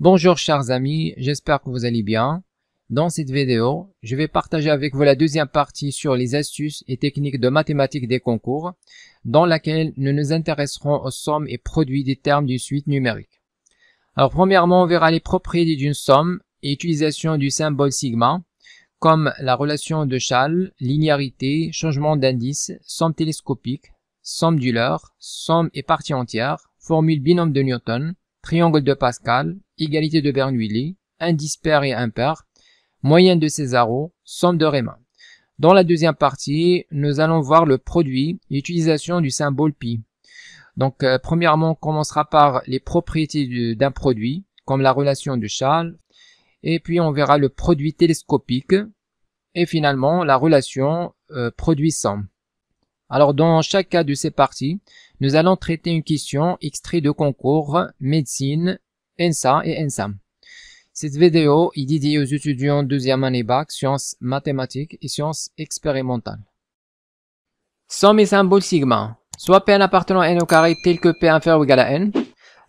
Bonjour chers amis, j'espère que vous allez bien. Dans cette vidéo, je vais partager avec vous la deuxième partie sur les astuces et techniques de mathématiques des concours, dans laquelle nous nous intéresserons aux sommes et produits des termes d'une suite numérique. Alors premièrement, on verra les propriétés d'une somme et utilisation du symbole sigma, comme la relation de Chasles, linéarité, changement d'indice, somme télescopique, somme d'Euler, somme et partie entière, formule binôme de Newton, triangle de Pascal, égalité de Bernoulli, indice pair et impair, moyenne de Césareux, somme de Riemann. Dans la deuxième partie, nous allons voir le produit et l'utilisation du symbole pi. Donc, premièrement, on commencera par les propriétés d'un produit, comme la relation de Chasles, et puis on verra le produit télescopique, et finalement la relation produit-somme. Alors, dans chaque cas de ces parties, nous allons traiter une question extraite de concours médecine, ENSA et ENSAM. Cette vidéo est dédiée aux étudiants deuxième année bac, sciences mathématiques et sciences expérimentales. Somme et symbole sigma. Soit Pn appartenant à n au carré tel que P inférieur ou égal à n.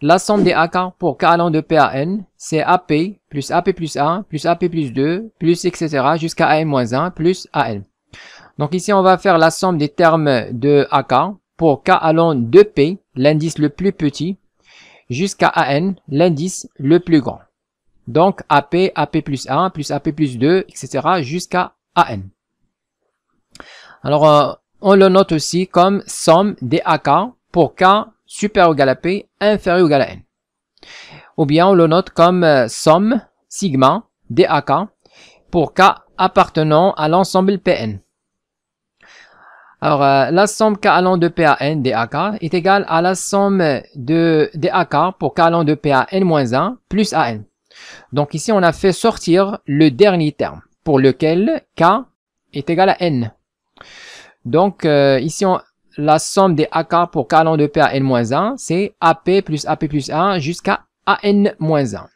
La somme des AK pour K allant de P à n, c'est AP plus AP plus 1 plus AP plus 2 plus etc. jusqu'à AN moins 1 plus AN. Donc ici on va faire la somme des termes de AK pour K allant de P, l'indice le plus petit, jusqu'à AN, l'indice le plus grand. Donc AP, AP plus 1 plus AP plus 2, etc. jusqu'à AN. Alors on le note aussi comme somme des AK pour K supérieur ou égal à P, inférieur ou égal à N. Ou bien on le note comme somme sigma des AK pour K appartenant à l'ensemble Pn. Alors la somme K allant de P à N des AK est égale à la somme des AK pour K allant de P à N-1 plus AN. Donc ici on a fait sortir le dernier terme pour lequel K est égal à N. Donc ici la somme des AK pour K allant de P à N-1, c'est AP plus AP plus 1 jusqu'à AN-1.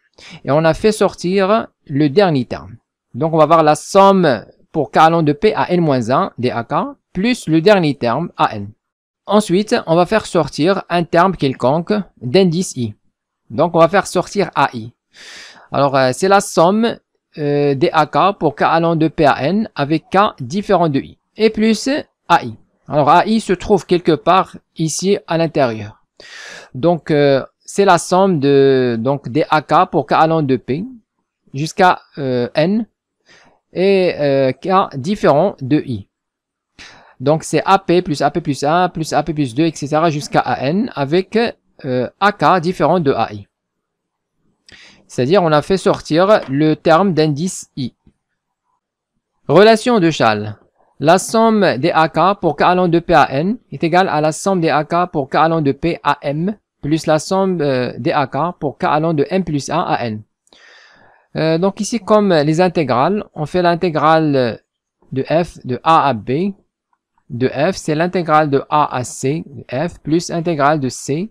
Et on a fait sortir le dernier terme. Donc on va voir la somme pour K allant de P à N-1 des AK plus le dernier terme AN. Ensuite, on va faire sortir un terme quelconque d'indice I. Donc on va faire sortir AI. Alors c'est la somme des AK pour K allant de P à N avec K différent de I. Et plus AI. Alors AI se trouve quelque part ici à l'intérieur. Donc c'est la somme des AK pour K allant de P jusqu'à N et K différent de I. Donc c'est AP plus AP plus 1 plus AP plus 2 etc. jusqu'à AN avec AK différent de AI. C'est-à-dire on a fait sortir le terme d'indice I. Relation de Chasles. La somme des AK pour K allant de P à N est égale à la somme des AK pour K allant de P à M plus la somme des AK pour K allant de M plus 1 à N. Donc ici comme les intégrales, on fait l'intégrale de F de A à B de F, c'est l'intégrale de A à C de F plus l'intégrale de C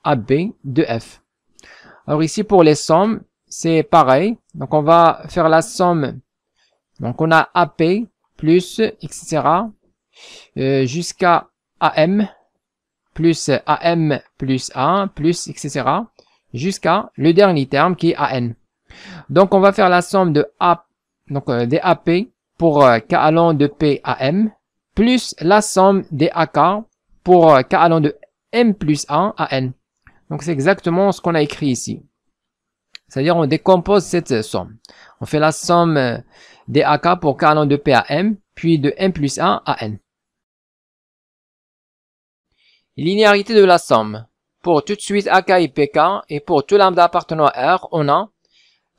à B de F. Alors ici pour les sommes, c'est pareil. Donc on va faire la somme. Donc on a AP plus etc. Jusqu'à AM plus AM plus 1 plus etc. jusqu'à le dernier terme qui est AN. Donc on va faire la somme de A, donc des AP pour K allant de P à M plus la somme des AK pour K allant de M plus 1 à N. Donc c'est exactement ce qu'on a écrit ici. C'est-à-dire on décompose cette somme. On fait la somme des AK pour K allant de P à M, puis de M plus 1 à N. Linéarité de la somme. Pour toute suite AK et PK, et pour tout lambda appartenant à R, on a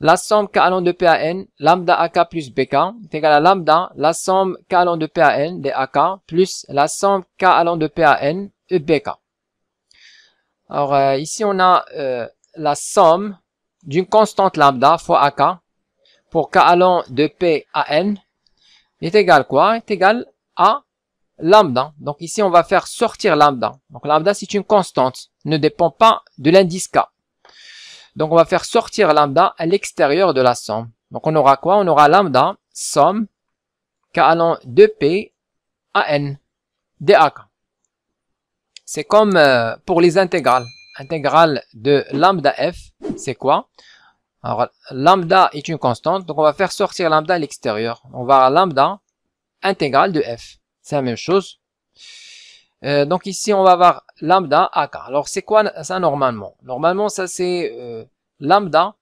la somme K allant de P à N, lambda AK plus BK, est égale à lambda, la somme K allant de P à N des AK, plus la somme K allant de P à N et BK. Alors ici on a la somme d'une constante lambda fois AK pour K allant de P à N est égal quoi? Est égal à lambda. Donc ici on va faire sortir lambda. Donc lambda c'est une constante, ne dépend pas de l'indice K. Donc on va faire sortir lambda à l'extérieur de la somme. Donc on aura quoi? On aura lambda somme K allant de P à N des AK. C'est comme pour les intégrales. Intégrale de lambda f, c'est quoi? Alors, lambda est une constante, donc on va faire sortir lambda à l'extérieur. On va avoir lambda intégrale de f. C'est la même chose. Donc ici, on va avoir lambda AK. Alors, c'est quoi ça normalement? Normalement, ça c'est lambda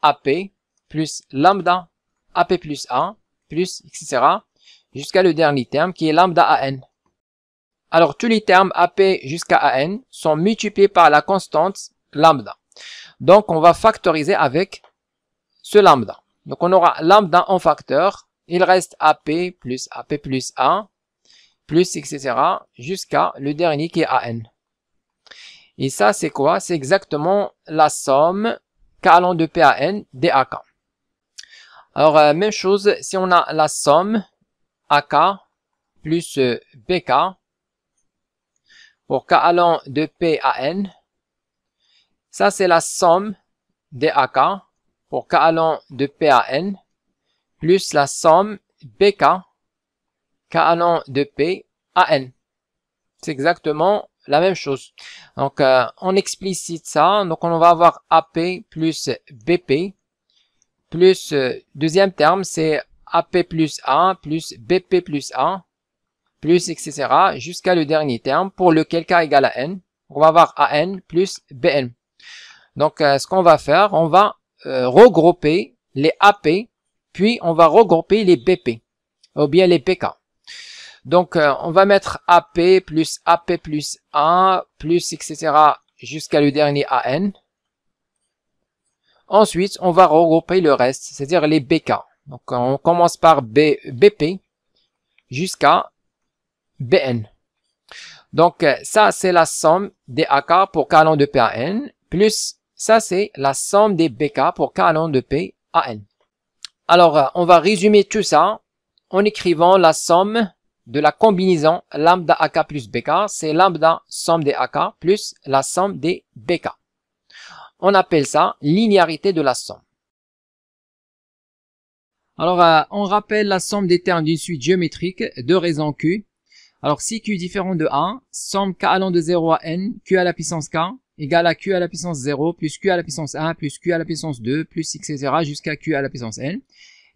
AP plus lambda AP plus 1 plus etc. jusqu'à le dernier terme qui est lambda AN. Alors, tous les termes AP jusqu'à AN sont multipliés par la constante lambda. Donc, on va factoriser avec ce lambda. Donc, on aura lambda en facteur. Il reste AP plus 1 plus etc. jusqu'à le dernier qui est AN. Et ça, c'est quoi? C'est exactement la somme K allant de P à N des AK. Alors, même chose, si on a la somme AK plus BK pour K allant de P à N, ça c'est la somme des AK pour K allant de P à N, plus la somme BK, K allant de P à N. C'est exactement la même chose. Donc, on explicite ça. Donc, on va avoir AP plus BP, plus, deuxième terme, c'est AP plus 1, plus BP plus 1, plus etc. jusqu'à le dernier terme, pour lequel K égale à N. On va avoir AN plus BN. Donc, ce qu'on va faire, on va regrouper les AP, puis on va regrouper les BP, ou bien les PK. Donc, on va mettre AP plus 1, plus etc. jusqu'à le dernier AN. Ensuite, on va regrouper le reste, c'est-à-dire les BK. Donc, on commence par BP jusqu'à BN. Donc, ça, c'est la somme des AK pour K allant de P à N, plus ça, c'est la somme des BK pour K allant de P à N. Alors, on va résumer tout ça en écrivant la somme de la combinaison lambda AK plus BK, c'est lambda somme des AK plus la somme des BK. On appelle ça linéarité de la somme. Alors, on rappelle la somme des termes d'une suite géométrique de raison Q. Alors, si Q est différent de 1, somme K allant de 0 à N, Q à la puissance K, égale à Q à la puissance 0, plus Q à la puissance 1, plus Q à la puissance 2, plus etc. jusqu'à Q à la puissance N,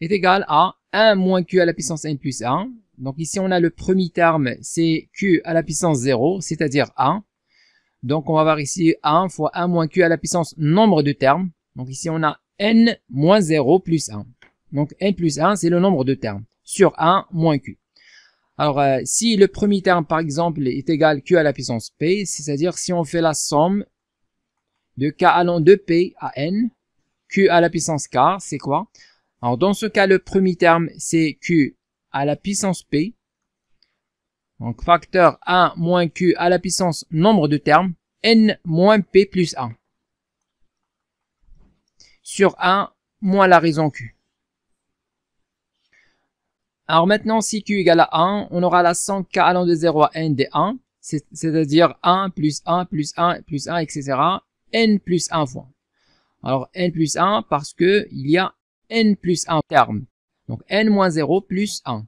est égal à 1 moins Q à la puissance N plus 1. Donc ici, on a le premier terme, c'est Q à la puissance 0, c'est-à-dire 1. Donc, on va avoir ici 1 fois 1 moins Q à la puissance nombre de termes. Donc ici, on a N moins 0 plus 1. Donc, N plus 1, c'est le nombre de termes sur 1 moins Q. Alors, si le premier terme, par exemple, est égal Q à la puissance P, c'est-à-dire si on fait la somme de K allant de P à N, Q à la puissance K, c'est quoi? Alors, dans ce cas, le premier terme, c'est Q à la puissance P. Donc, facteur 1 moins Q à la puissance nombre de termes, N moins P plus 1. Sur 1 moins la raison Q. Alors maintenant, si Q égale à 1, on aura la somme K allant de 0 à N des 1, c'est-à-dire 1 plus 1 plus 1 plus 1, etc. N plus 1 fois. Alors, N plus 1 parce que il y a N plus 1 terme. Donc, N moins 0 plus 1.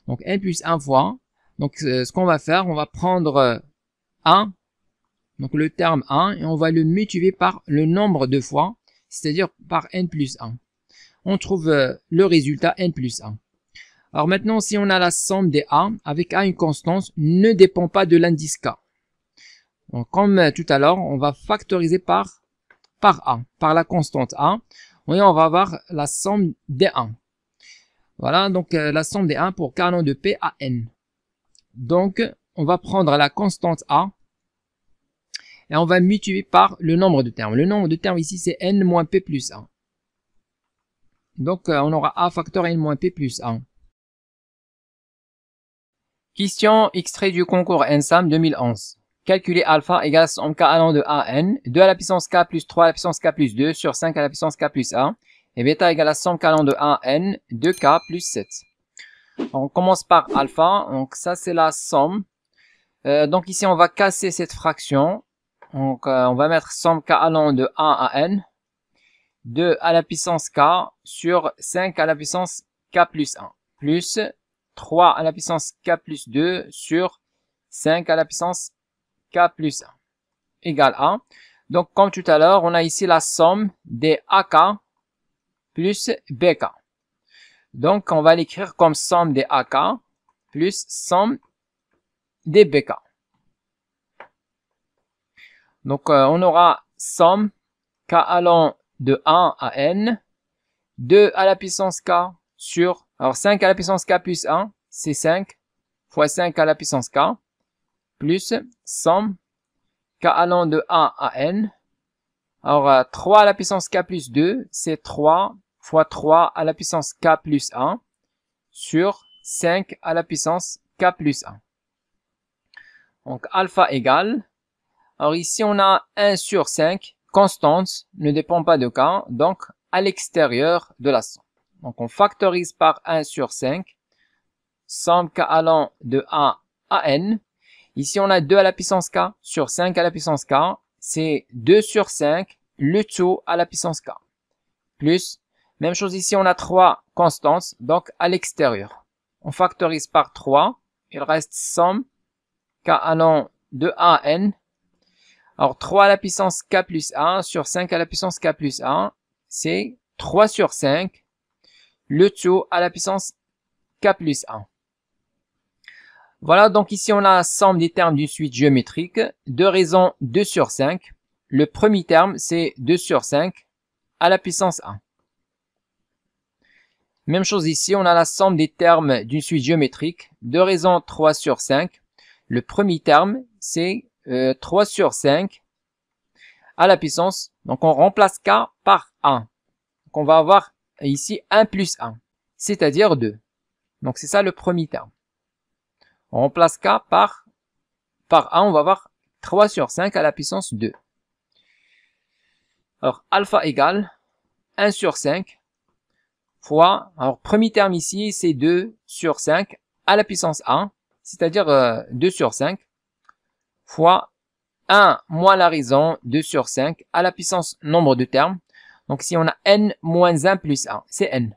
Donc, N plus 1 fois. Donc, ce qu'on va faire, on va prendre 1, donc le terme 1, et on va le multiplier par le nombre de fois, c'est-à-dire par N plus 1. On trouve le résultat N plus 1. Alors maintenant, si on a la somme des A, avec A une constante, ne dépend pas de l'indice K. Donc, comme tout à l'heure, on va factoriser par A, par la constante A, et on va avoir la somme des 1. Voilà, donc la somme des 1 pour K allant de P à N. Donc, on va prendre la constante A et on va multiplier par le nombre de termes. Le nombre de termes ici, c'est N moins P plus 1. Donc, on aura A facteur N moins P plus 1. Question extrait du concours ENSAM 2011. Calculer alpha égale somme K allant de A à N, 2 à la puissance K plus 3 à la puissance K plus 2 sur 5 à la puissance K plus 1, et bêta égale à somme K allant de A à N, 2K plus 7. On commence par alpha, donc ça c'est la somme. Donc ici on va casser cette fraction. Donc on va mettre somme K allant de 1 à N, 2 à la puissance K sur 5 à la puissance K plus 1, plus 3 à la puissance K plus 2 sur 5 à la puissance K plus 1, égale à. Donc, comme tout à l'heure, on a ici la somme des AK plus BK. Donc, on va l'écrire comme somme des AK plus somme des BK. Donc, on aura somme K allant de 1 à N, 2 à la puissance K sur, alors 5 à la puissance K plus 1, c'est 5, fois 5 à la puissance K, plus somme K allant de 1 à N. Alors, 3 à la puissance K plus 2, c'est 3 fois 3 à la puissance K plus 1 sur 5 à la puissance K plus 1. Donc, alpha égale, alors ici on a 1 sur 5, constante, ne dépend pas de K, donc à l'extérieur de la somme. Donc, on factorise par 1 sur 5, somme K allant de 1 à N. Ici, on a 2 à la puissance K sur 5 à la puissance K. C'est 2 sur 5, le tout à la puissance K. Plus, même chose ici, on a 3 constantes, donc à l'extérieur. On factorise par 3. Il reste somme K allant de 1 à N. Alors, 3 à la puissance K plus 1 sur 5 à la puissance K plus 1, c'est 3 sur 5, le tout à la puissance K plus 1. Voilà, donc ici on a la somme des termes d'une suite géométrique de raison 2 sur 5. Le premier terme, c'est 2 sur 5 à la puissance 1. Même chose ici, on a la somme des termes d'une suite géométrique de raison 3 sur 5. Le premier terme, c'est 3 sur 5 à la puissance. Donc on remplace K par 1. Donc on va avoir ici 1 plus 1, c'est-à-dire 2. Donc c'est ça le premier terme. On remplace K par 1, on va avoir 3 sur 5 à la puissance 2. Alors, alpha égale 1 sur 5 fois, alors premier terme ici, c'est 2 sur 5 à la puissance 1, c'est-à-dire 2 sur 5, fois 1 moins la raison 2 sur 5 à la puissance nombre de termes. Donc, si on a n moins 1 plus 1, c'est n.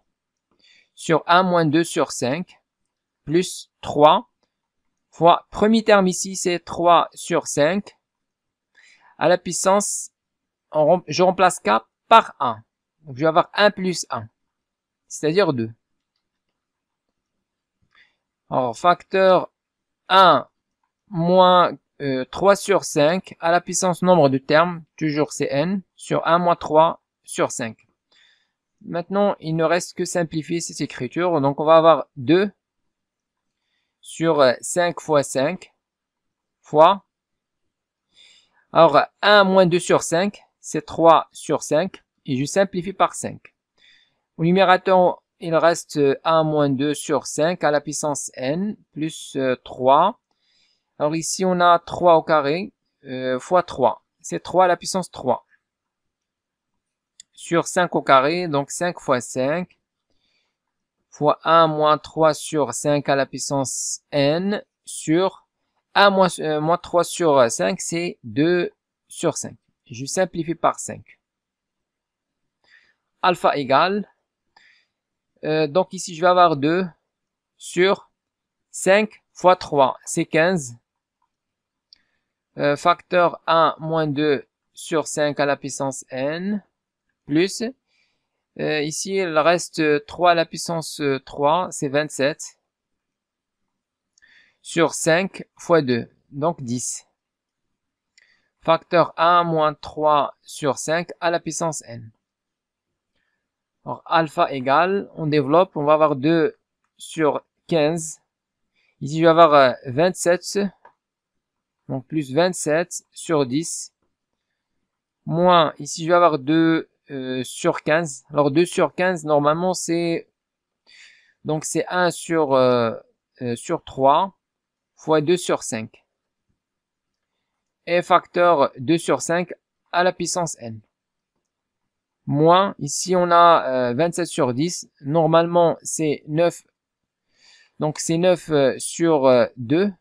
Sur 1 moins 2 sur 5, plus 3, fois, premier terme ici, c'est 3 sur 5, à la puissance, je remplace K par 1. Donc, je vais avoir 1 plus 1, c'est-à-dire 2. Alors, facteur 1 moins 3 sur 5, à la puissance nombre de termes, toujours c'est n, sur 1 moins 3 sur 5. Maintenant, il ne reste que simplifier cette écriture. Donc, on va avoir 2 sur 5 fois 5 fois, alors 1 moins 2 sur 5, c'est 3 sur 5, et je simplifie par 5. Au numérateur, il reste 1 moins 2 sur 5 à la puissance n, plus 3. Alors ici, on a 3 au carré, fois 3, c'est 3 à la puissance 3. Sur 5 au carré, donc 5 fois 5, fois 1 moins 3 sur 5 à la puissance n, sur 1 moins 3 sur 5, c'est 2 sur 5. Je simplifie par 5. Alpha égale, donc ici je vais avoir 2 sur 5 fois 3, c'est 15. Facteur 1 moins 2 sur 5 à la puissance n, plus, ici il reste 3 à la puissance 3, c'est 27. Sur 5 fois 2, donc 10. Facteur 1 moins 3 sur 5 à la puissance n. Alors, alpha égale, on développe, on va avoir 2 sur 15. Ici, je vais avoir 27, donc plus 27 sur 10. Moins, ici, je vais avoir 2 sur 15. Alors, 2 sur 15, normalement, c'est, donc c'est 1 sur 3 fois 2 sur 5. Et facteur 2 sur 5 à la puissance n. Moins, ici on a 27 sur 10, normalement c'est 9, donc c'est 9 sur 2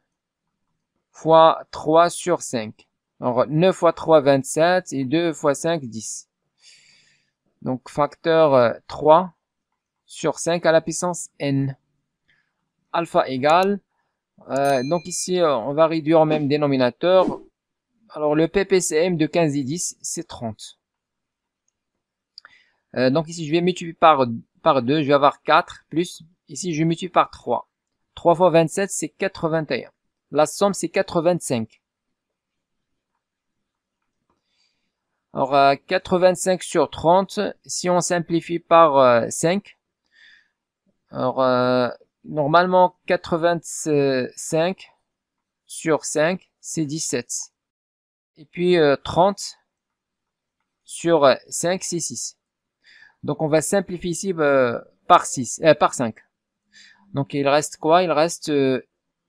fois 3 sur 5. Alors 9 fois 3, 27 et 2 fois 5, 10. Donc facteur 3 sur 5 à la puissance n. Alpha égale, donc ici on va réduire au même dénominateur. Alors le PPCM de 15 et 10, c'est 30. Donc ici, je vais multiplier par 2, je vais avoir 4, plus, ici, je multiplie par 3. 3 fois 27, c'est 81. La somme, c'est 85. Alors, 85 sur 30, si on simplifie par 5, alors, normalement, 85 sur 5, c'est 17. Et puis, 30 sur 5, c'est 6. Donc, on va simplifier ici par 5. Donc, il reste quoi? Il reste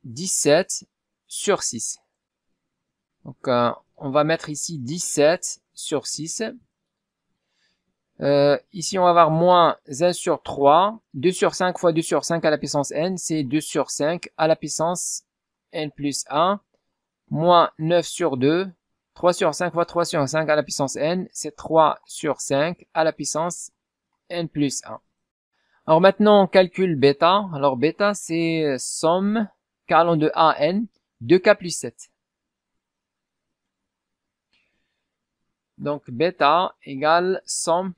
17 sur 6. Donc, on va mettre ici 17 sur 6. Ici, on va avoir moins 1 sur 3. 2 sur 5 fois 2 sur 5 à la puissance n, c'est 2 sur 5 à la puissance n plus 1. Moins 9 sur 2. 3 sur 5 fois 3 sur 5 à la puissance n, c'est 3 sur 5 à la puissance n plus 1. Alors maintenant, on calcule bêta. Alors bêta, c'est somme k allant de a à n, 2k plus 7. Donc bêta égale somme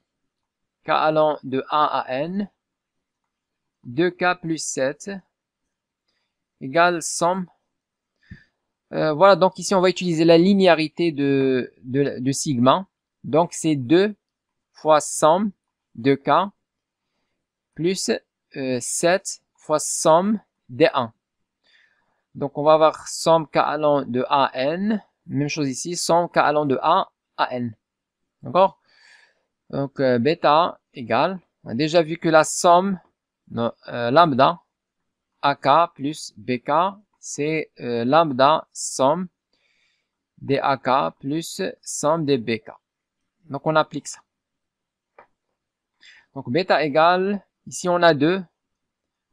k allant de a à n, 2k plus 7, égale somme. Voilà, donc ici on va utiliser la linéarité de sigma. Donc c'est 2 fois somme de k plus 7 fois somme des 1. Donc on va avoir somme k allant de a à n. Même chose ici, somme k allant de a à n. D'accord? Donc bêta égale, on a déjà vu que la somme lambda AK plus BK, c'est lambda somme des AK plus somme des BK. Donc on applique ça. Donc bêta égale, ici on a 2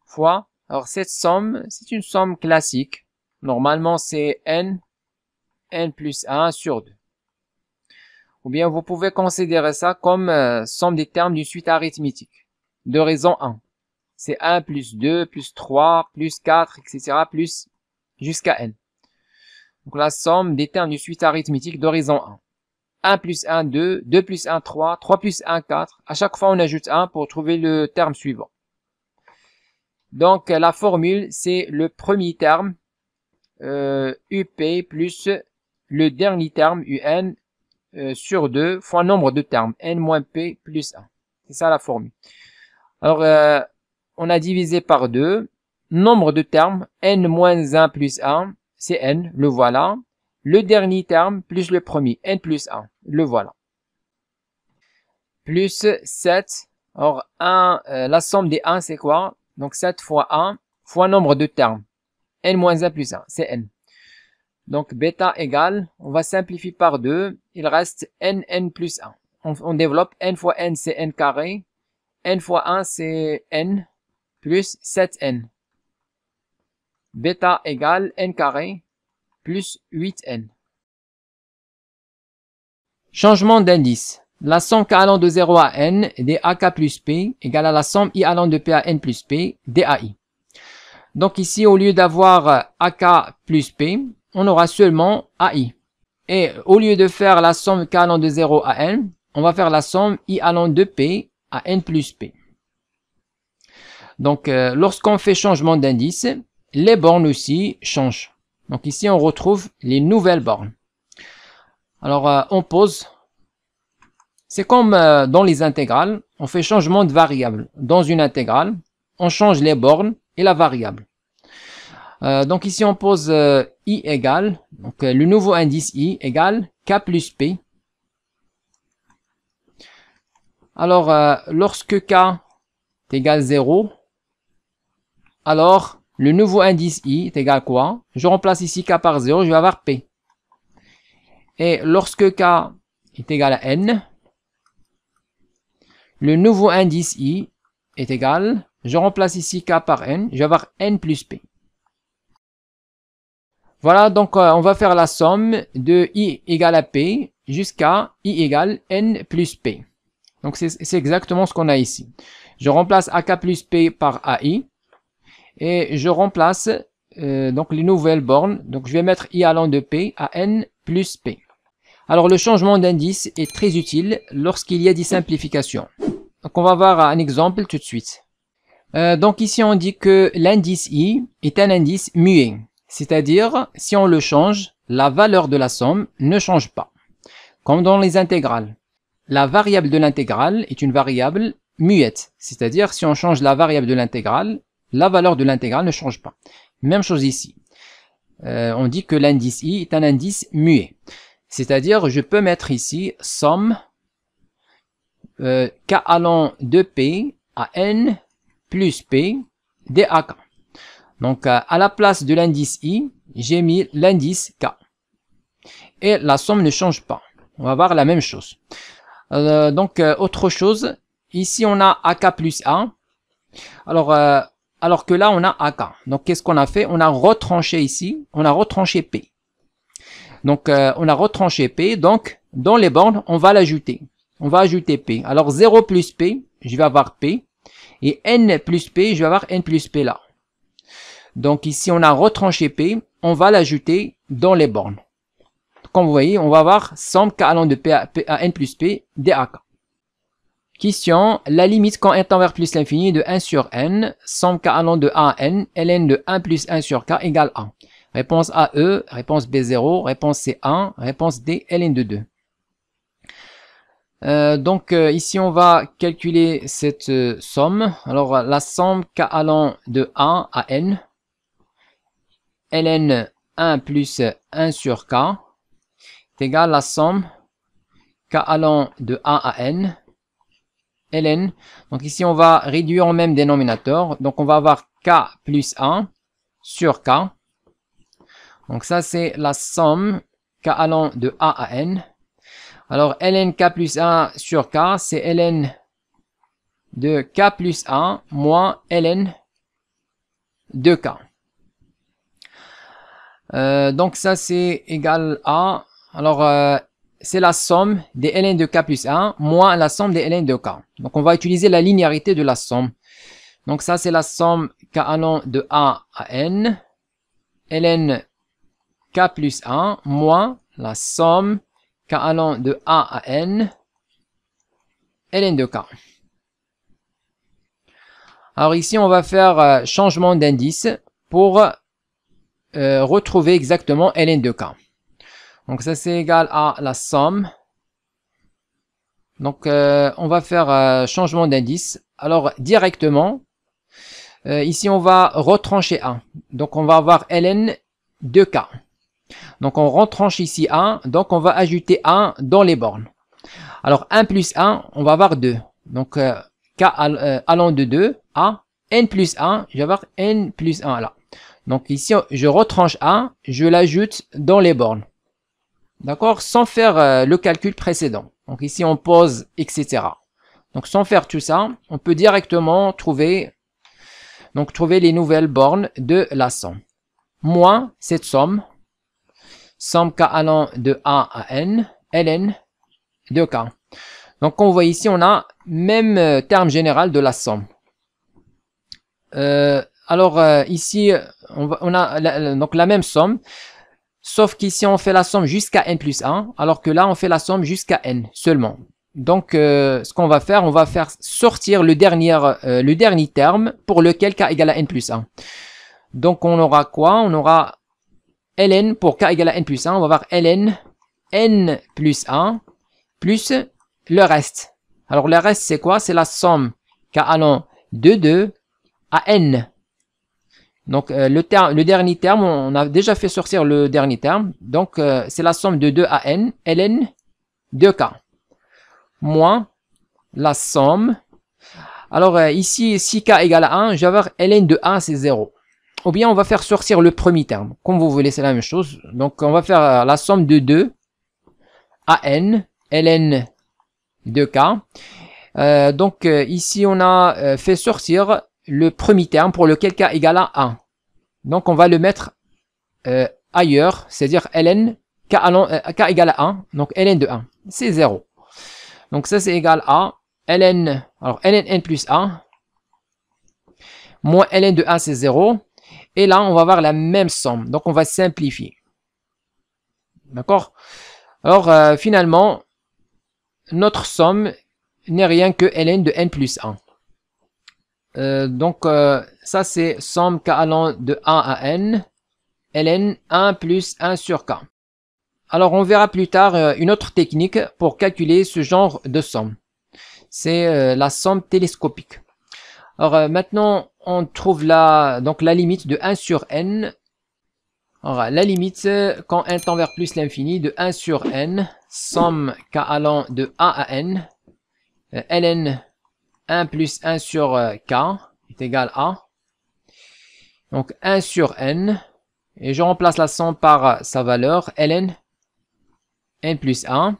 fois, alors cette somme, c'est une somme classique. Normalement c'est n plus 1 sur 2. Ou bien vous pouvez considérer ça comme somme des termes d'une suite arithmétique de raison 1. C'est 1 plus 2 plus 3 plus 4, etc. plus jusqu'à n. Donc la somme des termes d'une suite arithmétique de raison 1. 1 plus 1, 2, 2 plus 1, 3, 3 plus 1, 4. À chaque fois, on ajoute 1 pour trouver le terme suivant. Donc la formule, c'est le premier terme, UP plus le dernier terme, UN, sur 2 fois nombre de termes, n moins p plus 1. C'est ça la formule. Alors, on a divisé par 2. Nombre de termes, n moins 1 plus 1, c'est n, le voilà. Le dernier terme plus le premier, n plus 1, le voilà. Plus 7. Alors, 1, la somme des 1, c'est quoi? Donc, 7 fois 1 fois nombre de termes. n moins 1 plus 1, c'est n. Donc, bêta égale, on va simplifier par 2, il reste n plus 1. On développe, n fois n, c'est n carré. N fois 1, c'est n, plus 7n. Bêta égale n carré, plus 8n. Changement d'indice. La somme k allant de 0 à n des ak plus p égale à la somme i allant de p à n plus p des ai. Donc ici, au lieu d'avoir ak plus p, on aura seulement ai. Et au lieu de faire la somme k allant de 0 à n, on va faire la somme i allant de p à n plus p. Donc lorsqu'on fait changement d'indice, les bornes aussi changent. Donc ici, on retrouve les nouvelles bornes. Alors on pose. C'est comme dans les intégrales, on fait changement de variable. Dans une intégrale, on change les bornes et la variable. Donc ici, on pose i égale, donc le nouveau indice i égale k plus p. Alors, lorsque k est égal à 0, alors le nouveau indice i est égal à quoi? Je remplace ici k par 0, je vais avoir p. Et lorsque k est égal à n, le nouveau indice i est égal, je remplace ici k par n, je vais avoir n plus p. Voilà, donc on va faire la somme de i égale à p jusqu'à i égale n plus p. Donc c'est exactement ce qu'on a ici. Je remplace ak plus p par ai et je remplace donc les nouvelles bornes. Donc je vais mettre i allant de p à n plus P. Alors le changement d'indice est très utile lorsqu'il y a des simplifications. Donc on va voir un exemple tout de suite. Donc ici on dit que l'indice I est un indice muet, c'est-à-dire si on le change, la valeur de la somme ne change pas. Comme dans les intégrales. La variable de l'intégrale est une variable muette, c'est-à-dire si on change la variable de l'intégrale, la valeur de l'intégrale ne change pas. Même chose ici. On dit que l'indice I est un indice muet, c'est-à-dire je peux mettre ici somme k allant de P à n plus P DAK. Donc à la place de l'indice I, j'ai mis l'indice K. Et la somme ne change pas. On va voir la même chose. Autre chose, ici on a AK plus A. Alors que là on a AK. Donc qu'est-ce qu'on a fait? On a retranché ici, on a retranché P. Donc on a retranché P, donc dans les bornes on va l'ajouter. On va ajouter P. Alors 0 plus P, je vais avoir P. Et N plus P, je vais avoir N plus P là. Donc ici on a retranché P, on va l'ajouter dans les bornes. Comme vous voyez, on va avoir somme k allant de P à N plus P DAK. Question, la limite quand n tend vers plus l'infini de 1 sur n, somme k allant de A à n, ln de 1 plus 1 sur k égale A. Réponse A, E, réponse B0, réponse C, 1, réponse D, ln de 2. Ici on va calculer cette somme. Alors la somme k allant de A à n, ln 1 plus 1 sur k, est égal à la somme k allant de A à n, ln. Donc ici on va réduire en même dénominateur. Donc on va avoir k plus 1 sur k. Donc ça c'est la somme k allant de A à n. Alors ln k plus 1 sur k, c'est ln de k plus 1 moins ln de k. Donc ça c'est égal à, alors c'est la somme des ln de k plus 1 moins la somme des ln de k. Donc on va utiliser la linéarité de la somme. Donc ça c'est la somme k allant de A à n, ln k plus 1 moins la somme k allant de A à n, ln de k. Alors ici on va faire changement d'indice pour retrouver exactement ln de k. Donc ça c'est égal à la somme. Donc on va faire changement d'indice. Alors directement, ici on va retrancher 1. Donc on va avoir ln de k. Donc on retranche ici 1, donc on va ajouter 1 dans les bornes. Alors 1 plus 1, on va avoir 2. Donc k allant de 2 à n plus 1, je vais avoir n plus 1 là. Donc ici je retranche 1, je l'ajoute dans les bornes. D'accord? Sans faire le calcul précédent. Donc ici on pose, etc. Donc sans faire tout ça, on peut directement trouver les nouvelles bornes de la somme. Moins cette somme, somme k allant de A à n, ln de k. Donc comme vous voyez ici, on a même terme général de la somme. Ici, on a donc la même somme, sauf qu'ici on fait la somme jusqu'à n plus 1, alors que là on fait la somme jusqu'à n seulement. Donc ce qu'on va faire, on va faire sortir le dernier terme pour lequel k égale à n plus 1. Donc on aura quoi? On aura ln pour k égale à n plus 1, on va avoir ln n plus 1 plus le reste. Alors le reste c'est quoi? C'est la somme k allant de 2 à n. Donc le dernier terme, on a déjà fait sortir le dernier terme. Donc c'est la somme de 2 à n, ln de k. Moins la somme. Alors ici, si k égale à 1, je vais avoir ln de 1, c'est 0. Ou bien on va faire sortir le premier terme. Comme vous voulez, c'est la même chose. Donc on va faire la somme de 2 à n, ln de k. Ici on a fait sortir le premier terme pour lequel k égale à 1. Donc on va le mettre ailleurs, c'est-à-dire ln k égale à 1, donc ln de 1, c'est 0. Donc ça c'est égal à ln, alors ln n plus 1, moins ln de 1 c'est 0. Et là on va avoir la même somme, donc on va simplifier. D'accord? Alors, finalement, notre somme n'est rien que ln de n plus 1. Donc, ça c'est somme k allant de 1 à n, ln 1 plus 1 sur k. Alors, on verra plus tard une autre technique pour calculer ce genre de somme. C'est la somme télescopique. Alors, maintenant, on trouve donc la limite de 1 sur n. Alors, la limite, quand n tend vers plus l'infini, de 1 sur n, somme k allant de 1 à n, ln 1 plus 1 sur k est égal à, donc 1 sur n, et je remplace la somme par sa valeur, ln n plus 1.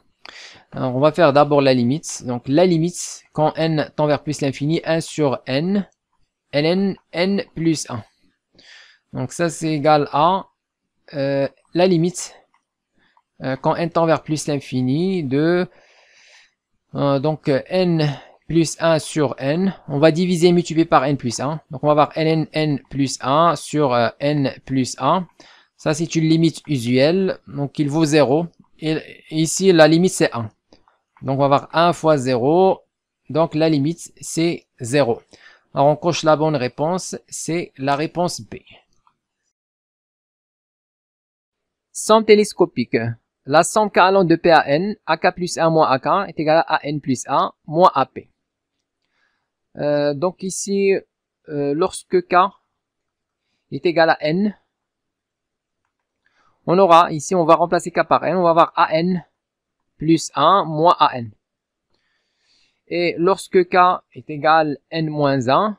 Alors, on va faire d'abord la limite. Donc, la limite, quand n tend vers plus l'infini, 1 sur n, ln n plus 1. Donc, ça, c'est égal à la limite, quand n tend vers plus l'infini, de donc n plus 1 sur n. On va diviser et multiplier par n plus 1. Donc, on va avoir ln n plus 1 sur n plus 1. Ça, c'est une limite usuelle. Donc, il vaut 0. Et ici, la limite, c'est 1. Donc, on va avoir 1 fois 0. Donc, la limite, c'est 0. Alors, on coche la bonne réponse. C'est la réponse B. Somme télescopique. La somme k allant de P à N, AK plus 1 moins AK, est égale à AN plus 1 moins AP. Donc ici, lorsque K est égal à N, on aura, ici on va remplacer K par N, on va avoir AN plus 1 moins AN. Et lorsque K est égal à N moins 1,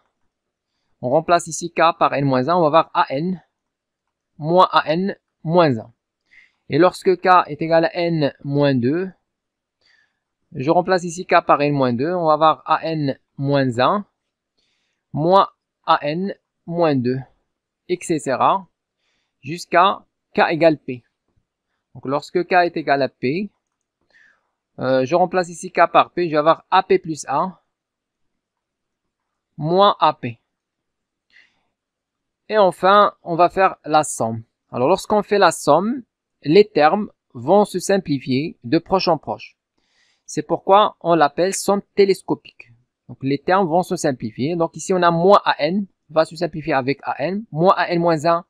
on remplace ici K par N moins 1, on va avoir AN moins AN moins 1. Et lorsque K est égal à N moins 2, je remplace ici K par N moins 2, on va avoir AN moins 1, moins AN moins 2, etc. jusqu'à K égale P. Donc lorsque K est égal à P, je remplace ici K par P, je vais avoir AP plus 1, moins AP. Et enfin, on va faire la somme. Alors lorsqu'on fait la somme, les termes vont se simplifier de proche en proche. C'est pourquoi on l'appelle somme télescopique. Donc les termes vont se simplifier. Donc ici on a moins AN, va se simplifier avec AN. Moins AN moins 1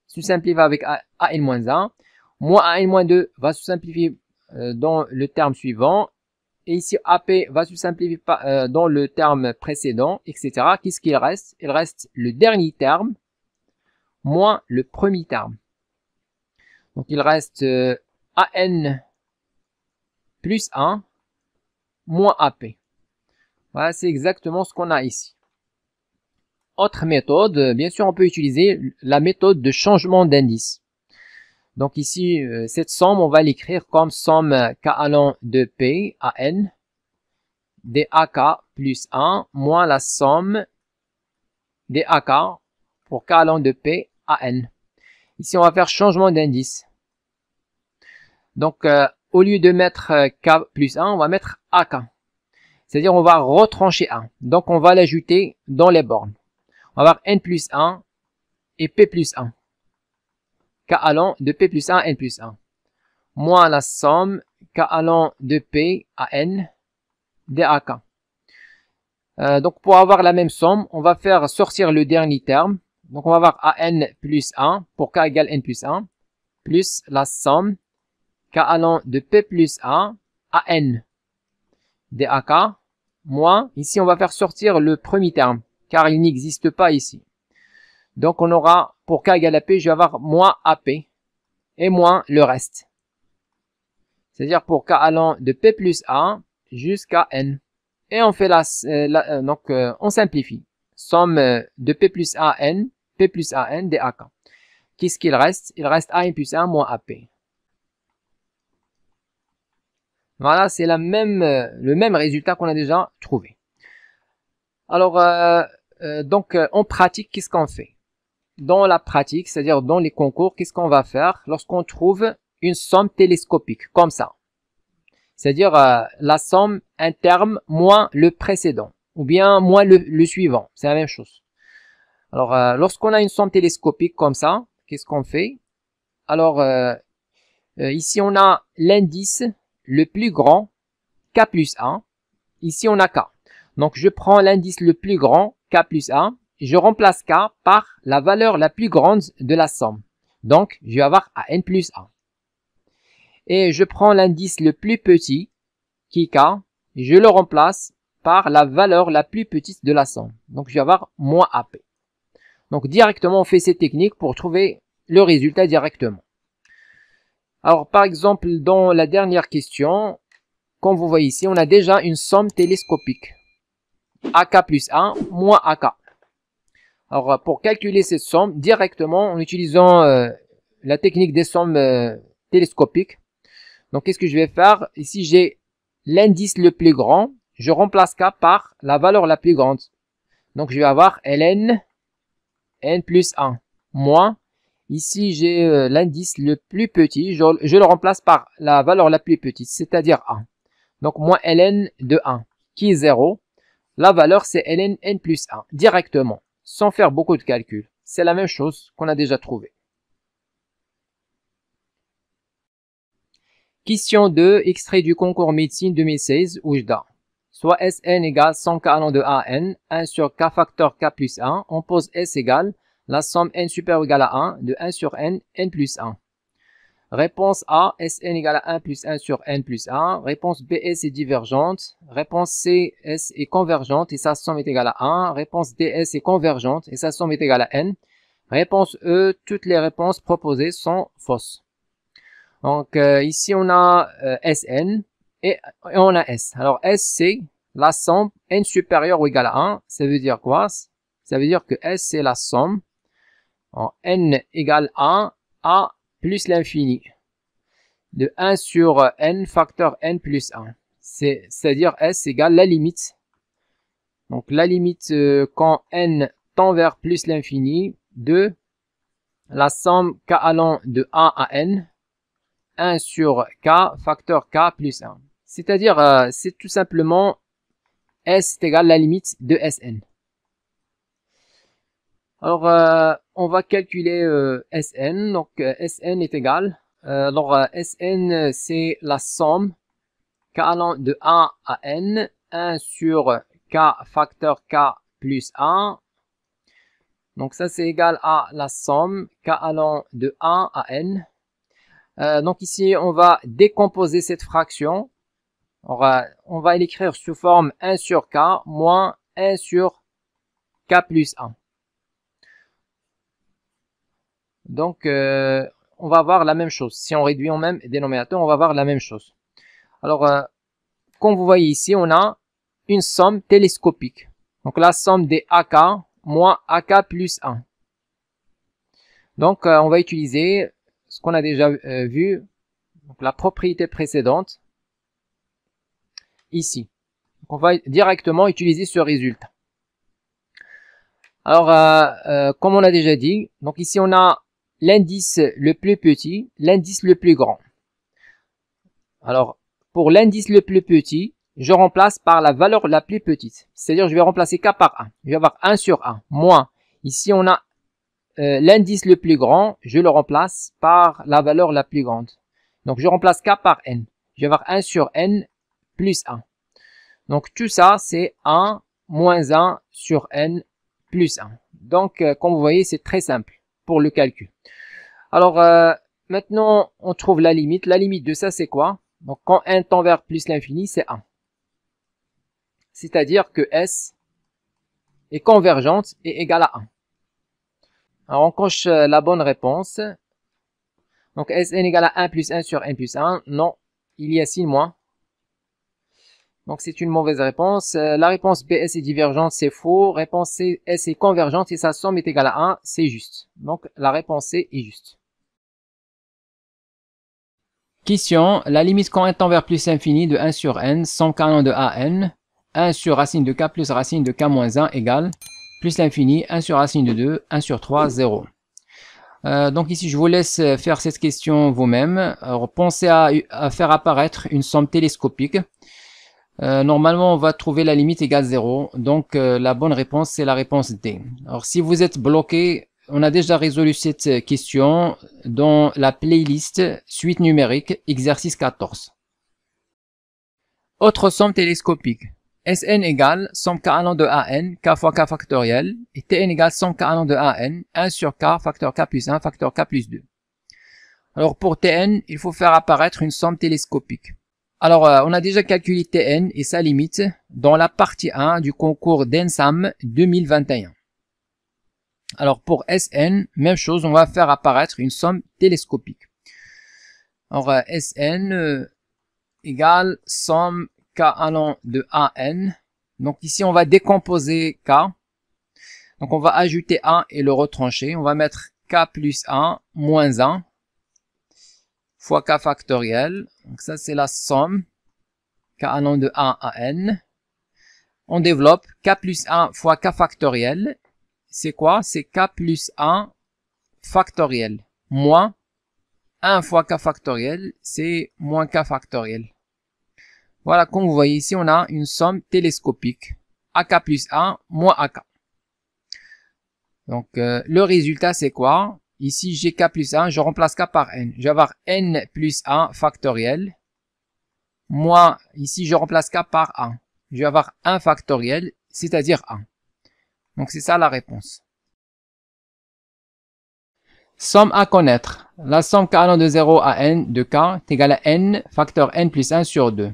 se simplifie avec AN moins 1. Moins AN moins 2 va se simplifier dans le terme suivant. Et ici AP va se simplifier dans le terme précédent, etc. Qu'est-ce qu'il reste? Il reste le dernier terme moins le premier terme. Donc il reste AN plus 1 moins AP. Voilà, c'est exactement ce qu'on a ici. Autre méthode, bien sûr, on peut utiliser la méthode de changement d'indice. Donc ici, cette somme, on va l'écrire comme somme k allant de P à N des AK plus 1 moins la somme des AK pour k allant de P à N. Ici, on va faire changement d'indice. Donc, au lieu de mettre k plus 1, on va mettre AK. C'est-à-dire, on va retrancher 1. Donc, on va l'ajouter dans les bornes. On va avoir N plus 1 et P plus 1. K allant de P plus 1, N plus 1. Moins la somme K allant de P à N des AK. Donc, pour avoir la même somme, on va faire sortir le dernier terme. Donc, on va avoir AN plus 1 pour K égale N plus 1, plus la somme K allant de P plus 1 à N des AK, moins, ici on va faire sortir le premier terme, car il n'existe pas ici. Donc on aura, pour K égale à P, je vais avoir moins AP, et moins le reste. C'est-à-dire pour K allant de P plus 1 jusqu'à N. Et on fait on simplifie. Somme de P plus 1 à N, P plus 1 à N des AK. Qu'est-ce qu'il reste? Il reste AN plus 1 moins AP. Voilà, c'est le même résultat qu'on a déjà trouvé. Alors, en pratique, qu'est-ce qu'on fait? Dans la pratique, c'est-à-dire dans les concours, qu'est-ce qu'on va faire lorsqu'on trouve une somme télescopique, comme ça? C'est-à-dire la somme, un terme moins le précédent, ou bien moins le suivant, c'est la même chose. Alors, lorsqu'on a une somme télescopique comme ça, qu'est-ce qu'on fait? Alors, Ici, on a l'indice le plus grand, k plus 1. Ici, on a k. Donc, je prends l'indice le plus grand, k plus 1, et je remplace k par la valeur la plus grande de la somme. Donc, je vais avoir à n plus 1. Et je prends l'indice le plus petit, qui est k, et je le remplace par la valeur la plus petite de la somme. Donc, je vais avoir moins AP. Donc, directement, on fait cette technique pour trouver le résultat directement. Alors, par exemple, dans la dernière question, comme vous voyez ici, on a déjà une somme télescopique. AK plus 1 moins AK. Alors, pour calculer cette somme directement en utilisant la technique des sommes télescopiques. Donc, qu'est-ce que je vais faire? Ici, j'ai l'indice le plus grand. Je remplace K par la valeur la plus grande. Donc, je vais avoir ln n plus 1 moins. Ici, j'ai l'indice le plus petit. Je le remplace par la valeur la plus petite, c'est-à-dire 1. Donc, moins ln de 1, qui est 0. La valeur, c'est ln n plus 1, directement, sans faire beaucoup de calculs. C'est la même chose qu'on a déjà trouvé. Question 2, extrait du concours médecine 2016, Oujda. Soit Sn égale 100 k allant de A à n, 1 sur k facteur k plus 1, on pose S égale la somme n supérieure ou égale à 1 de 1 sur n, n plus 1. Réponse A, Sn égale à 1 plus 1 sur n plus 1. Réponse B, S est divergente. Réponse C, S est convergente et sa somme est égale à 1. Réponse D, S est convergente et sa somme est égale à n. Réponse E, toutes les réponses proposées sont fausses. Donc ici on a Sn et on a S. Alors S, c'est la somme n supérieure ou égale à 1. Ça veut dire quoi? Ça veut dire que S, c'est la somme en n égale 1 à plus l'infini de 1 sur n facteur n plus 1. C'est-à-dire S égale la limite. Donc la limite quand n tend vers plus l'infini de la somme k allant de 1 à n, 1 sur k facteur k plus 1. C'est-à-dire c'est tout simplement S est égal à la limite de Sn. Alors, on va calculer Sn. Donc, Sn est égal. Sn, c'est la somme k allant de 1 à n, 1 sur k facteur k plus 1. Donc, ça, c'est égal à la somme k allant de 1 à n. Donc, ici, on va décomposer cette fraction. On va l'écrire sous forme 1 sur k moins 1 sur k plus 1. Donc, on va avoir la même chose. Si on réduit en même dénominateur, on va avoir la même chose. Alors, comme vous voyez ici, on a une somme télescopique. Donc, la somme des AK moins AK plus 1. Donc, on va utiliser ce qu'on a déjà vu, donc la propriété précédente, ici. Donc, on va directement utiliser ce résultat. Alors, comme on a déjà dit, donc ici, on a l'indice le plus petit, l'indice le plus grand. Alors, pour l'indice le plus petit, je remplace par la valeur la plus petite. C'est-à-dire, je vais remplacer k par 1. Je vais avoir 1 sur 1, moins. Ici, on a l'indice le plus grand, je le remplace par la valeur la plus grande. Donc, je remplace k par n. Je vais avoir 1 sur n plus 1. Donc, tout ça, c'est 1 moins 1 sur n plus 1. Donc, comme vous voyez, c'est très simple pour le calcul. Alors, maintenant, on trouve la limite. La limite de ça, c'est quoi? Donc, quand n tend vers plus l'infini, c'est 1. C'est-à-dire que S est convergente et égale à 1. Alors, on coche la bonne réponse. Donc, Sn égale à 1 plus 1 sur n plus 1. Non, il y a signe moins. Donc, c'est une mauvaise réponse. La réponse B, S est divergente, c'est faux. Réponse C, S est convergente et sa somme est égale à 1, c'est juste. Donc, la réponse C est juste. Question, la limite quand n tend vers plus l'infini de 1 sur n, sans k allant de a à n, 1 sur racine de k plus racine de k moins 1 égale plus l'infini, 1 sur racine de 2, 1 sur 3, 0. Donc ici, je vous laisse faire cette question vous-même. Alors, pensez à faire apparaître une somme télescopique. Normalement, on va trouver la limite égale 0. Donc, la bonne réponse, c'est la réponse D. Alors, si vous êtes bloqué on a déjà résolu cette question dans la playlist suite numérique exercice 14. Autre somme télescopique. Sn égale somme k allant de an, k fois k factoriel, et Tn égale somme k allant de an, 1 sur k, facteur k plus 1, facteur k plus 2. Alors pour Tn, il faut faire apparaître une somme télescopique. Alors on a déjà calculé Tn et sa limite dans la partie 1 du concours d'ENSAM 2021. Alors pour Sn, même chose, on va faire apparaître une somme télescopique. Alors Sn égale somme k allant de an. Donc ici on va décomposer k. Donc on va ajouter 1 et le retrancher. On va mettre k plus 1 moins 1 fois k factoriel. Donc ça c'est la somme k allant de 1 à n. On développe k plus 1 fois k factoriel. C'est quoi? C'est k plus 1 factoriel moins 1 fois k factoriel, c'est moins k factoriel. Voilà, comme vous voyez ici, on a une somme télescopique. AK plus 1 moins AK. Donc, le résultat, c'est quoi? Ici, j'ai k plus 1, je remplace k par n. Je vais avoir n plus 1 factoriel. Moins, ici, je remplace k par 1. Je vais avoir 1 factoriel, c'est-à-dire 1. Donc, c'est ça la réponse. Somme à connaître. La somme k allant de 0 à n de k est égale à n facteur n plus 1 sur 2.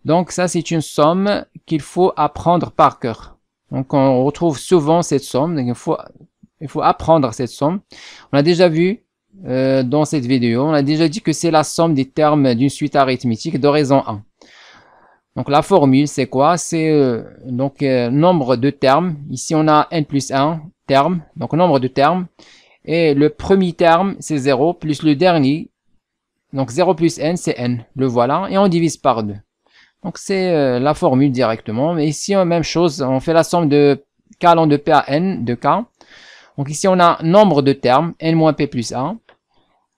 Donc, ça, c'est une somme qu'il faut apprendre par cœur. Donc, on retrouve souvent cette somme. Donc, il faut apprendre cette somme. On a déjà vu dans cette vidéo, on a déjà dit que c'est la somme des termes d'une suite arithmétique de raison 1. Donc, la formule, c'est quoi? C'est nombre de termes. Ici, on a n plus 1 termes. Donc, nombre de termes. Et le premier terme, c'est 0, plus le dernier. Donc, 0 plus n, c'est n. Le voilà. Et on divise par 2. Donc, c'est la formule directement. Mais ici, même chose. On fait la somme de k allant de p à n de k. Donc, ici, on a nombre de termes. n moins p plus 1.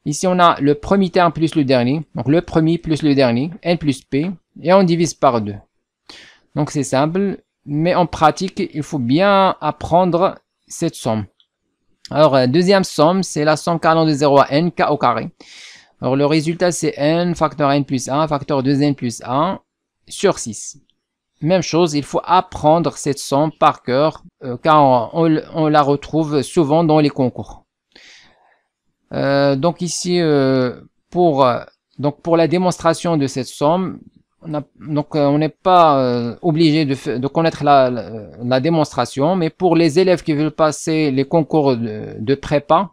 Ici, on a le premier terme plus le dernier. Donc, le premier plus le dernier. n plus p. Et on divise par 2. Donc, c'est simple. Mais en pratique, il faut bien apprendre cette somme. Alors, deuxième somme, c'est la somme k allant de 0 à n, k au carré. Alors, le résultat, c'est n facteur n plus 1, facteur 2n plus 1 sur 6. Même chose, il faut apprendre cette somme par cœur, car on la retrouve souvent dans les concours. Donc ici, pour la démonstration de cette somme, on n'est pas obligé de connaître la démonstration, mais pour les élèves qui veulent passer les concours de prépa,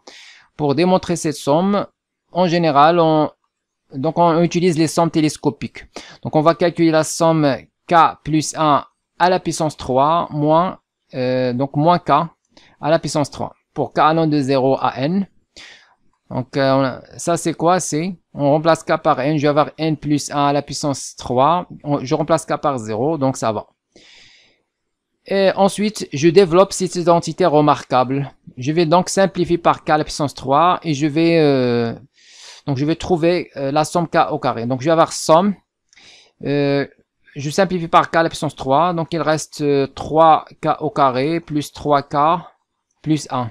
pour démontrer cette somme, en général, on utilise les sommes télescopiques. Donc on va calculer la somme k plus 1 à la puissance 3 moins k à la puissance 3 pour k allant de 0 à n. Donc ça c'est quoi? On remplace k par n, je vais avoir n plus 1 à la puissance 3, je remplace k par 0, donc ça va. Et ensuite, je développe cette identité remarquable. Je vais donc simplifier par k à la puissance 3 et je vais trouver la somme k au carré. Donc je vais avoir somme, je simplifie par k à la puissance 3, donc il reste 3k au carré plus 3k plus 1.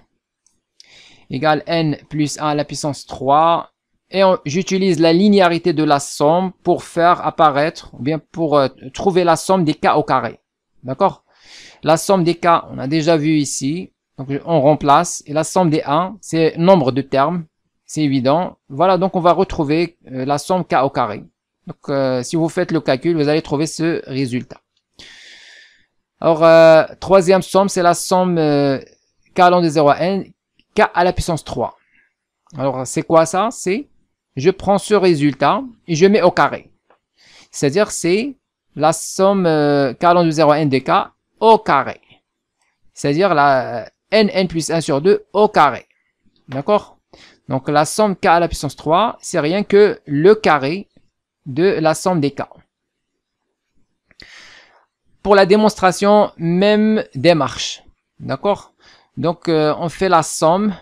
Égale n plus 1 à la puissance 3. Et j'utilise la linéarité de la somme pour faire apparaître, ou bien pour trouver la somme des k au carré. D'accord? La somme des k, on a déjà vu ici. Donc on remplace. Et la somme des 1, c'est nombre de termes. C'est évident. Voilà, donc on va retrouver la somme k au carré. Donc si vous faites le calcul, vous allez trouver ce résultat. Alors, troisième somme, c'est la somme k allant de 0 à n. K à la puissance 3. Alors, c'est quoi ça? Je prends ce résultat et je mets au carré. C'est-à-dire, c'est la somme k allant de 0 à n de k au carré. C'est-à-dire, la n plus 1 sur 2 au carré. D'accord? Donc, la somme k à la puissance 3, c'est rien que le carré de la somme des k. Pour la démonstration, même démarche. D'accord? Donc, on fait la somme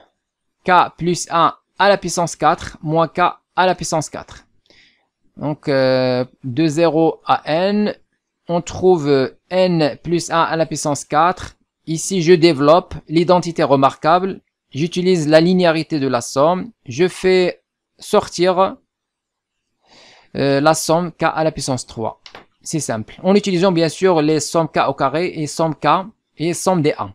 k plus 1 à la puissance 4 moins k à la puissance 4. Donc, de 0 à n, on trouve n plus 1 à la puissance 4. Ici, je développe l'identité remarquable j'utilise la linéarité de la somme. Je fais sortir la somme k à la puissance 3. C'est simple. En utilisant bien sûr les sommes k au carré et somme k et somme des a.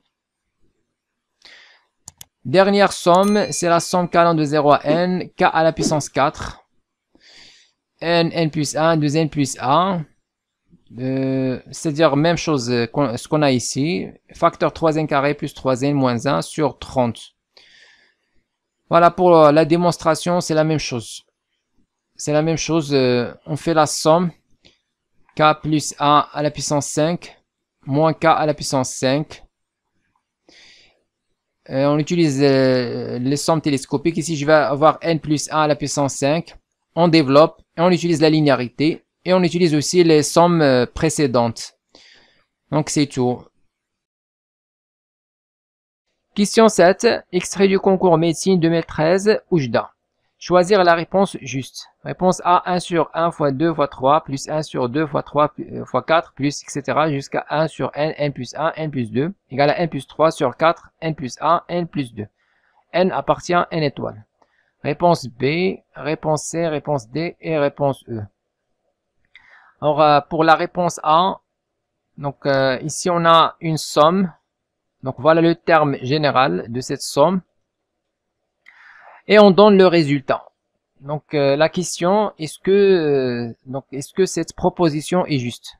Dernière somme, c'est la somme k allant de 0 à n, k à la puissance 4. n plus 1, 2n plus 1. C'est-à-dire même chose ce qu'on a ici. Facteur 3n carré plus 3n moins 1 sur 30. Voilà, pour la démonstration, c'est la même chose. C'est la même chose, on fait la somme k plus 1 à la puissance 5 moins k à la puissance 5. On utilise les sommes télescopiques. Ici, je vais avoir n plus 1 à la puissance 5. On développe et on utilise la linéarité. Et on utilise aussi les sommes précédentes. Donc, c'est tout. Question 7. Extrait du concours médecine 2013, Oujda. Choisir la réponse juste. Réponse A, 1 sur 1 fois 2 fois 3, plus 1 sur 2 fois 3 fois 4, plus etc. jusqu'à 1 sur n plus 1, n plus 2, égale à n plus 3 sur 4, n plus 1, n plus 2. N appartient à n étoile. Réponse B, réponse C, réponse D et réponse E. Alors, pour la réponse A, donc ici on a une somme. Donc voilà le terme général de cette somme. Et on donne le résultat. Donc la question, est-ce que cette proposition est juste?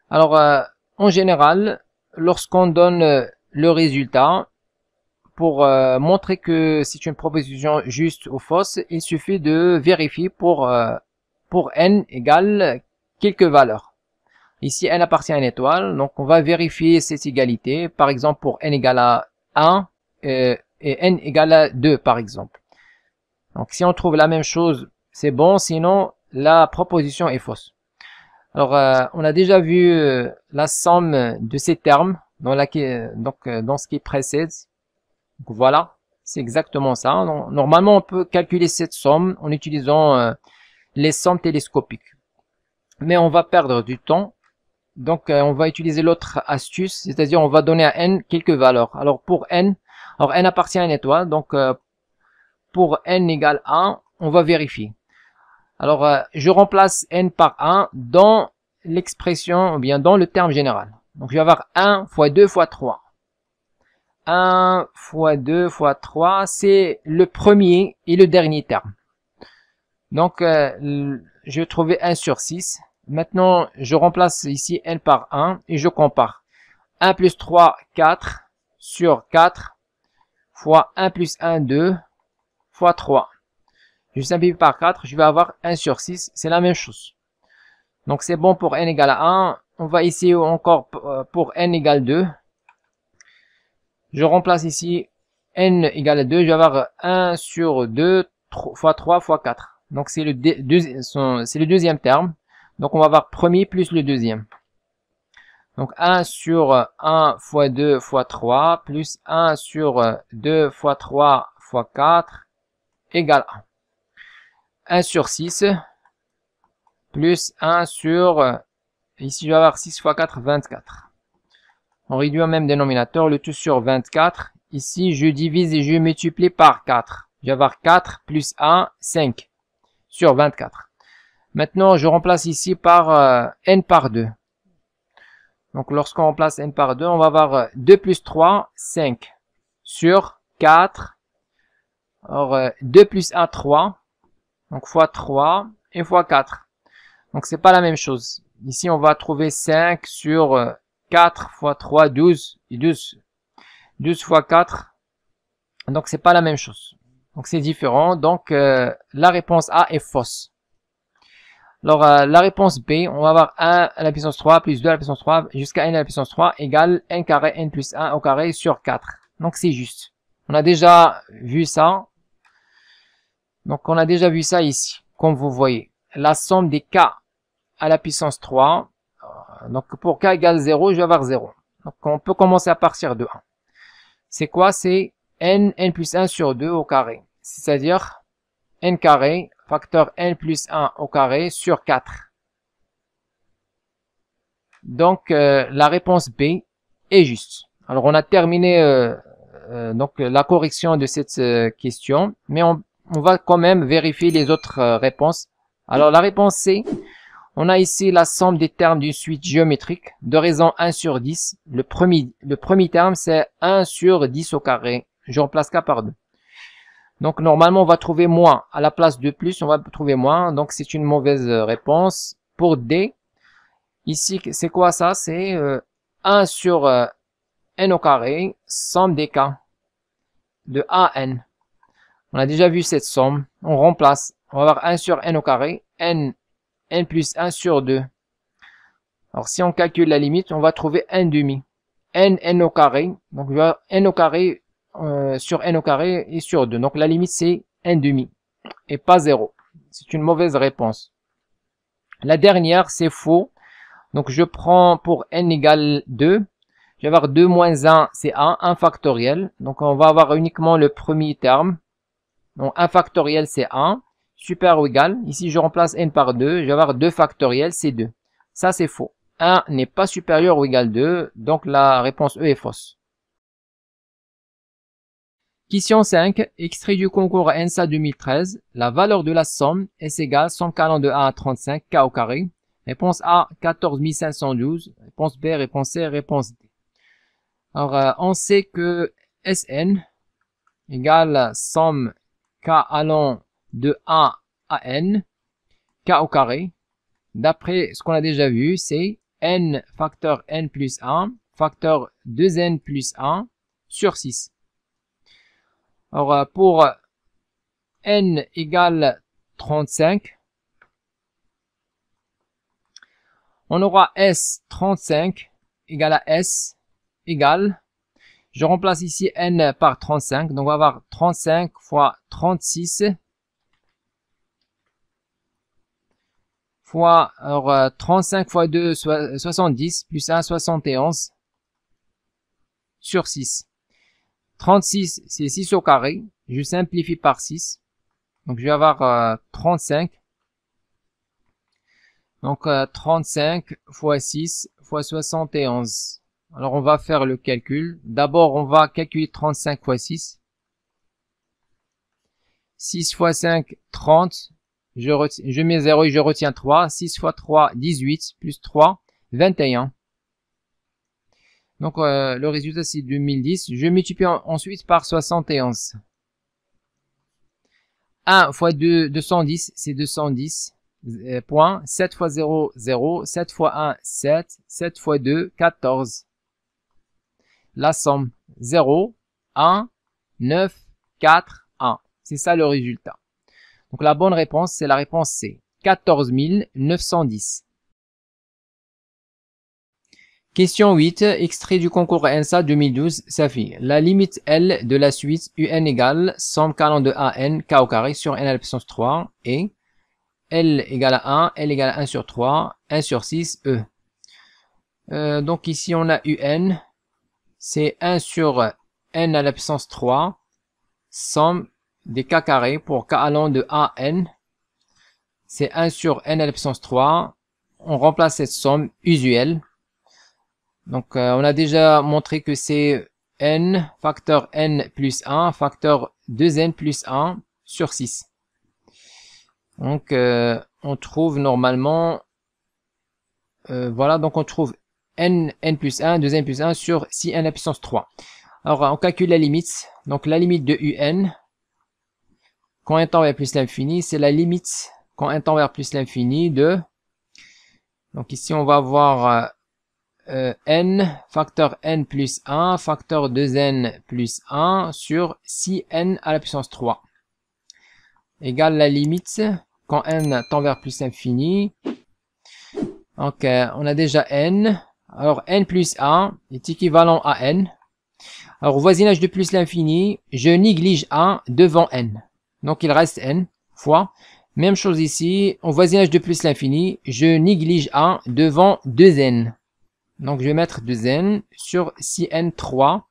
Alors en général, lorsqu'on donne le résultat, pour montrer que c'est une proposition juste ou fausse, il suffit de vérifier pour n égale quelques valeurs. Ici n appartient à une étoile, donc on va vérifier cette égalité, par exemple pour n égale à 1 et n égale à 2 par exemple. Donc si on trouve la même chose, c'est bon, sinon la proposition est fausse. Alors on a déjà vu la somme de ces termes dans ce qui précède. Donc voilà, c'est exactement ça. Donc, normalement on peut calculer cette somme en utilisant les sommes télescopiques. Mais on va perdre du temps. Donc on va utiliser l'autre astuce, c'est-à-dire on va donner à n quelques valeurs. Alors pour n, n appartient à une étoile, donc pour n égale 1, on va vérifier. Alors je remplace n par 1 dans l'expression, ou bien dans le terme général. Donc je vais avoir 1 fois 2 fois 3. 1 fois 2 fois 3, c'est le premier et le dernier terme. Donc je vais trouver 1 sur 6. Maintenant, je remplace ici n par 1 et je compare. 1 plus 3, 4 sur 4 fois 1 plus 1, 2 fois 3. Je simplifie par 4, je vais avoir 1 sur 6, c'est la même chose. Donc c'est bon pour n égale à 1. On va essayer encore pour n égale 2. Je remplace ici n égale à 2, je vais avoir 1 sur 2 fois 3 fois 4. Donc c'est le deuxième terme. Donc on va avoir premier plus le deuxième. Donc 1 sur 1 fois 2 fois 3 plus 1 sur 2 fois 3 fois 4 égale 1. 1 sur 6 plus 1 sur, ici je vais avoir 6 fois 4, 24. On réduit au même dénominateur, le tout sur 24. Ici je divise et je multiplie par 4. Je vais avoir 4 plus 1, 5 sur 24. Maintenant, je remplace ici par n par 2. Donc, lorsqu'on remplace n par 2, on va avoir 2 plus 3, 5 sur 4. Alors, 2 plus 1, 3. Donc, fois 3 et fois 4. Donc, c'est pas la même chose. Ici, on va trouver 5 sur 4 fois 3, 12. Et 12 fois 4. Donc, c'est pas la même chose. Donc, c'est différent. Donc, la réponse A est fausse. Alors, la réponse B, on va avoir 1 à la puissance 3 plus 2 à la puissance 3 jusqu'à n à la puissance 3 égale n carré n plus 1 au carré sur 4. Donc, c'est juste. On a déjà vu ça. Donc, on a déjà vu ça ici. Comme vous voyez, la somme des k à la puissance 3. Donc, pour k égale 0, je vais avoir 0. Donc, on peut commencer à partir de 1. C'est quoi? C'est n plus 1 sur 2 au carré. C'est-à-dire n carré facteur n plus 1 au carré sur 4. Donc, la réponse B est juste. Alors, on a terminé donc la correction de cette question, mais on va quand même vérifier les autres réponses. Alors la réponse C, on a ici la somme des termes d'une suite géométrique de raison 1 sur 10. Le premier terme, c'est 1 sur 10 au carré. Je remplace K par 2. Donc normalement, on va trouver moins. À la place de plus, on va trouver moins. Donc c'est une mauvaise réponse. Pour D, ici, c'est quoi ça? C'est 1 sur n au carré, somme des K de A à n. On a déjà vu cette somme. On remplace. On va avoir 1 sur n au carré, n plus 1 sur 2. Alors si on calcule la limite, on va trouver 1 demi. n au carré. Donc je vais avoir n au carré sur n au carré et sur 2. Donc la limite c'est 1 demi et pas 0. C'est une mauvaise réponse. La dernière c'est faux. Donc je prends pour n égale 2. Je vais avoir 2 moins 1 c'est 1 factoriel. Donc on va avoir uniquement le premier terme. Donc 1 factoriel c'est 1. Super ou égal. Ici je remplace n par 2. Je vais avoir 2 factoriel c'est 2. Ça c'est faux. 1 n'est pas supérieur ou égal à 2. Donc la réponse E est fausse. Question 5, extrait du concours ENSA 2013. La valeur de la somme est égale somme calant de 1 à 35, K au carré. Réponse A, 14 512. Réponse B, réponse C, réponse D. Alors, on sait que Sn égale somme K allant de 1 à n, K au carré. D'après ce qu'on a déjà vu, c'est n facteur n plus 1, facteur 2n plus 1 sur 6. Alors, pour n égale 35, on aura S 35 égale à S égale, je remplace ici n par 35, donc on va avoir 35 fois 36 fois, alors 35 fois 2, 70, plus 1, 71 sur 6. 36, c'est 6 au carré. Je simplifie par 6. Donc, je vais avoir 35. Donc, 35 fois 6 fois 71. Alors, on va faire le calcul. D'abord, on va calculer 35 fois 6. 6 fois 5, 30. Je mets 0 et je retiens 3. 6 fois 3, 18. Plus 3, 21. Donc, le résultat, c'est 2010. Je multiplie ensuite par 71. 1 fois 2, 210, c'est 210. Point. 7 fois 0, 0. 7 fois 1, 7. 7 fois 2, 14. La somme, 0, 1, 9, 4, 1. C'est ça le résultat. Donc, la bonne réponse, c'est la réponse C. 14 910. Question 8, extrait du concours ENSA 2012, Safi. La limite L de la suite UN égale somme calant de A n, K au carré sur n à la puissance 3 et L égale à 1, L égale à 1 sur 3, 1 sur 6, E. Donc ici on a UN, c'est 1 sur n à la puissance 3, somme des K carrés pour K allant de A n, c'est 1 sur n à la puissance 3, on remplace cette somme usuelle. Donc, on a déjà montré que c'est n, facteur n plus 1, facteur 2n plus 1 sur 6. Donc, on trouve normalement, voilà, donc on trouve n plus 1, 2n plus 1 sur 6n à la puissance 3. Alors, on calcule la limite. Donc, la limite de un, quand un tend vers plus l'infini, c'est la limite quand un tend vers plus l'infini de... Donc, ici, on va avoir... n, facteur n plus 1, facteur 2n plus 1 sur 6n à la puissance 3. Égale la limite quand n tend vers plus l'infini. Donc, on a déjà n. Alors, n plus 1 est équivalent à n. Alors, au voisinage de plus l'infini, je néglige 1 devant n. Donc, il reste n fois. Même chose ici, au voisinage de plus l'infini, je néglige 1 devant 2n. Donc, je vais mettre 2n sur 6n3.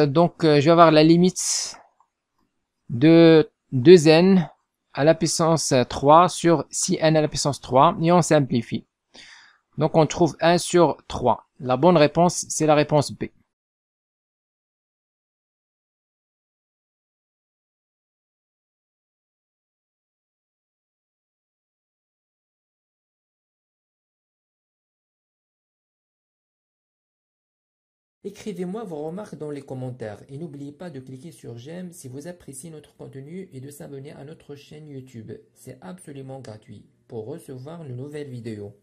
Donc, je vais avoir la limite de 2n à la puissance 3 sur 6n à la puissance 3. Et on simplifie. Donc, on trouve 1 sur 3. La bonne réponse, c'est la réponse B. Écrivez-moi vos remarques dans les commentaires et n'oubliez pas de cliquer sur j'aime si vous appréciez notre contenu et de s'abonner à notre chaîne YouTube. C'est absolument gratuit pour recevoir de nouvelles vidéos.